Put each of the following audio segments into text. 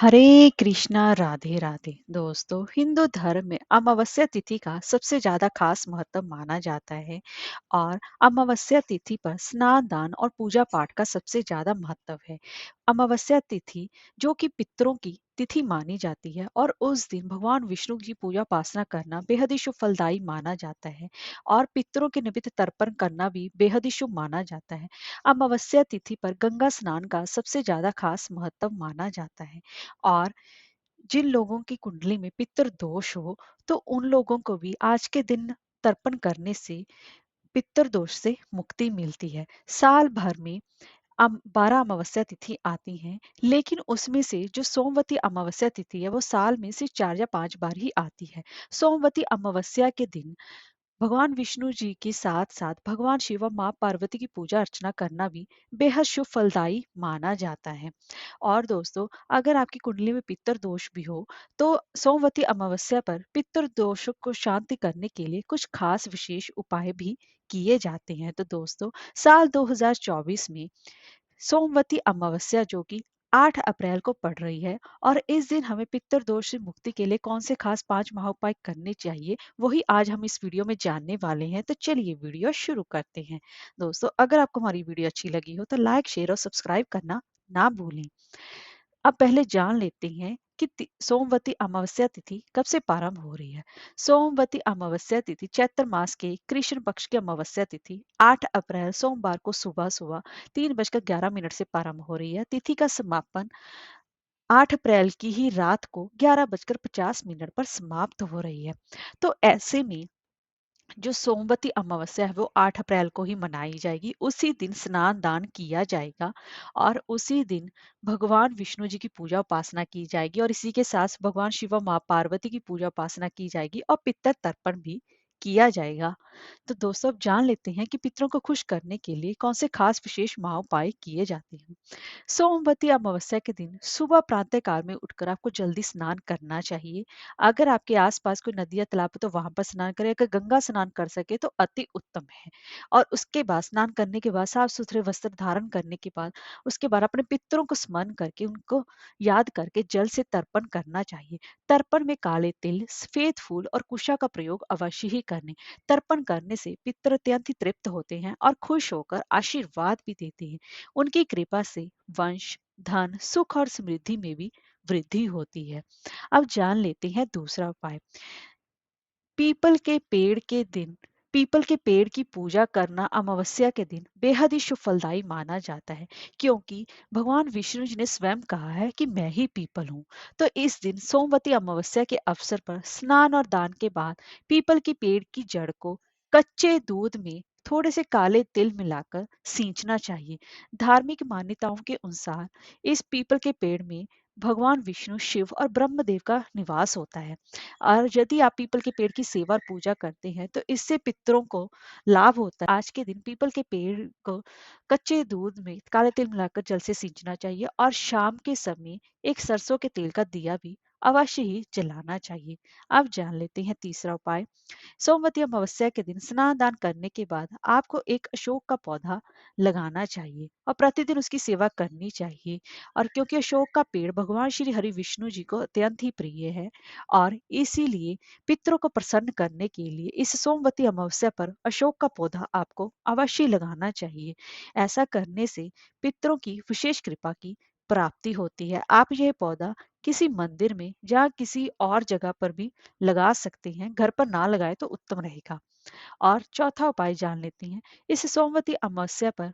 हरे कृष्णा राधे राधे। दोस्तों, हिंदू धर्म में अमावस्या तिथि का सबसे ज्यादा खास महत्व माना जाता है। और अमावस्या तिथि पर स्नान दान और पूजा पाठ का सबसे ज्यादा महत्व है। अमावस्या तिथि जो कि पितरों की तिथि मानी जाती है और उस दिन भगवान विष्णु की पूजा उपासना करना बेहद ही शुभ फलदायी माना जाता है। और पितरों के निमित्त तर्पण करना भी बेहद ही शुभ माना जाता है। अमावस्या तिथि पर गंगा स्नान का सबसे ज्यादा खास महत्व माना जाता है। और जिन लोगों की कुंडली में पितृ दोष हो, तो उन लोगों को भी आज के दिन तर्पण करने से पितृ दोष से मुक्ति मिलती है। साल भर में 12 अमावस्या तिथि आती हैं, लेकिन उसमें से जो सोमवती अमावस्या तिथि है वो साल में सिर्फ 4 या 5 बार ही आती है। सोमवती अमावस्या के दिन भगवान विष्णु जी के साथ साथ भगवान शिव और माँ पार्वती की पूजा अर्चना करना भी बेहद शुभ फलदायी माना जाता है। और दोस्तों, अगर आपकी कुंडली में पितृ दोष भी हो, तो सोमवती अमावस्या पर पितृ दोषों को शांति करने के लिए कुछ खास विशेष उपाय भी किए जाते हैं। तो दोस्तों, साल 2024 में सोमवती अमावस्या जो कि 8 अप्रैल को पड़ रही है, और इस दिन हमें पितृ दोष से मुक्ति के लिए कौन से खास 5 महाउपाय करने चाहिए, वही आज हम इस वीडियो में जानने वाले हैं। तो चलिए वीडियो शुरू करते हैं। दोस्तों, अगर आपको हमारी वीडियो अच्छी लगी हो तो लाइक शेयर और सब्सक्राइब करना ना भूलें। अब पहले जान लेते हैं कि सोमवती अमावस्या तिथि कब से प्रारंभ हो रही है। सोमवती अमावस्या तिथि चैत्र मास के कृष्ण पक्ष की अमावस्या तिथि 8 अप्रैल सोमवार को सुबह सुबह 3:11 से प्रारंभ हो रही है। तिथि का समापन 8 अप्रैल की ही रात को 11:50 पर समाप्त हो रही है। तो ऐसे में जो सोमवती अमावस्या है वो 8 अप्रैल को ही मनाई जाएगी। उसी दिन स्नान दान किया जाएगा और उसी दिन भगवान विष्णु जी की पूजा उपासना की जाएगी, और इसी के साथ भगवान शिव और माँ पार्वती की पूजा उपासना की जाएगी और पितृ तर्पण भी किया जाएगा। तो दोस्तों, अब जान लेते हैं कि पितरों को खुश करने के लिए कौन से खास विशेष महाउपाय किए जाते हैं। सोमवती अमावस्या के दिन सुबह प्रातः काल में उठकर आपको जल्दी स्नान करना चाहिए। अगर आपके आसपास कोई नदी या तालाब है तो वहां पर स्नान करें। अगर गंगा स्नान कर सके तो अति उत्तम है। और उसके बाद स्नान करने के बाद साफ सुथरे वस्त्र धारण करने के बाद उसके बाद अपने पितरों को स्मरण करके उनको याद करके जल से तर्पण करना चाहिए। तर्पण में काले तिल, सफेद फूल और कुशा का प्रयोग अवश्य ही करने। तर्पण करने से पितर अत्यंत ही तृप्त होते हैं और खुश होकर आशीर्वाद भी देते हैं। उनकी कृपा से वंश, धन, सुख और समृद्धि में भी वृद्धि होती है। अब जान लेते हैं दूसरा उपाय। पीपल के पेड़ के दिन पीपल के पेड़ की पूजा करना अमावस्या के दिन बेहद ही शुभ फलदायी माना जाता है, क्योंकि भगवान विष्णु जी ने स्वयं कहा है कि मैं ही पीपल हूँ। तो इस दिन सोमवती अमावस्या के अवसर पर स्नान और दान के बाद पीपल की पेड़ की जड़ को कच्चे दूध में थोड़े से काले तिल मिलाकर सींचना चाहिए। धार्मिक मान्यताओं के अनुसार इस पीपल के पेड़ में भगवान विष्णु, शिव और ब्रह्मदेव का निवास होता है। और यदि आप पीपल के पेड़ की सेवा और पूजा करते हैं तो इससे पितरों को लाभ होता है। आज के दिन पीपल के पेड़ को कच्चे दूध में काले तिल मिलाकर जल से सींचना चाहिए, और शाम के समय एक सरसों के तेल का दिया भी अवश्य ही जलाना चाहिए। अब जान लेते हैं तीसरा उपाय। सोमवती अमावस्या के दिन स्नान दान करने के बाद आपको एक अशोक का पौधा लगाना चाहिए और प्रतिदिन उसकी सेवा करनी चाहिए। और क्योंकि अशोक का पेड़ भगवान श्री हरि विष्णु जी को अत्यंत ही प्रिय है, और इसीलिए पितरों को प्रसन्न करने के लिए इस सोमवती अमावस्या पर अशोक का पौधा आपको अवश्य लगाना चाहिए। ऐसा करने से पितरों की विशेष कृपा की प्राप्ति होती है। आप यह पौधा किसी मंदिर में या किसी और जगह पर भी लगा सकते हैं। घर पर ना लगाए तो उत्तम रहेगा। और चौथा उपाय जान लेते हैं। इस सोमवती अमावस्या पर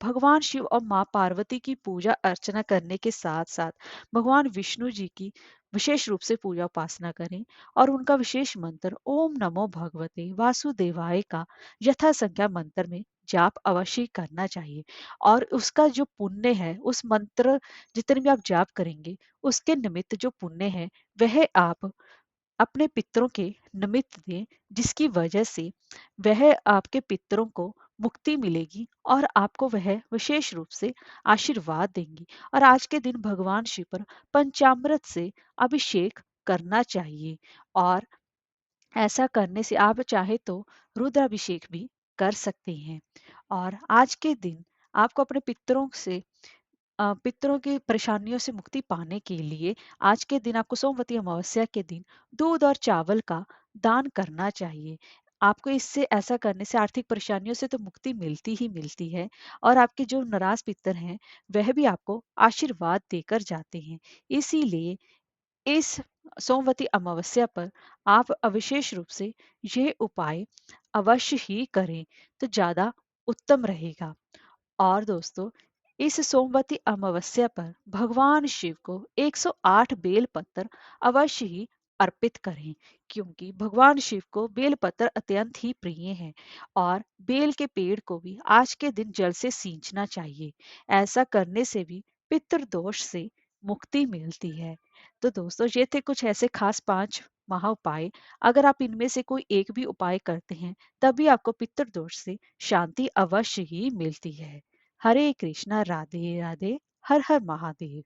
भगवान शिव और माँ पार्वती की पूजा अर्चना करने के साथ साथ भगवान विष्णु जी की विशेष रूप से पूजा उपासना करें, और उनका विशेष मंत्र ओम नमो भगवते वासुदेवाय का यथा संख्या मंत्र में जाप अवश्य करना चाहिए। और उसका जो पुण्य है, उस मंत्र जितने भी आप जाप करेंगे उसके निमित्त जो पुण्य है वह आप अपने पितरों के निमित्त दें, जिसकी वजह से वह आपके पितरों को मुक्ति मिलेगी और आपको वह विशेष रूप से आशीर्वाद देंगी। और आज के दिन भगवान शिव पर पंचामृत से अभिषेक करना चाहिए। और ऐसा करने से आप चाहे तो रुद्राभिषेक भी कर सकते हैं। और आज के दिन आपको अपने पितरों से पितरों की परेशानियों से मुक्ति पाने के लिए आज के दिन आपको सोमवती अमावस्या के दिन दूध और चावल का दान करना चाहिए। आपको इससे ऐसा करने से आर्थिक परेशानियों से तो मुक्ति मिलती ही मिलती है और आपके जो नाराज पितर हैं वह भी आपको आशीर्वाद देकर जाते हैं। इसीलिए इस सोमवती अमावस्या पर आप अविशेष रूप से ये उपाय अवश्य ही करें तो ज्यादा उत्तम रहेगा। और दोस्तों, इस सोमवती अमावस्या पर भगवान शिव को 108 बेल पत्र अवश्य ही अर्पित करें, क्योंकि भगवान शिव को बेल पत्र अत्यंत ही प्रिय हैं और बेल के पेड़ को भी आज के दिन जल से सींचना चाहिए। ऐसा करने से भी पितृ दोष से मुक्ति मिलती है। तो दोस्तों, ये थे कुछ ऐसे खास 5 महा उपाय। अगर आप इनमें से कोई एक भी उपाय करते हैं तभी आपको पितृ दोष से शांति अवश्य ही मिलती है। हरे कृष्णा, राधे राधे, हर हर महादेव।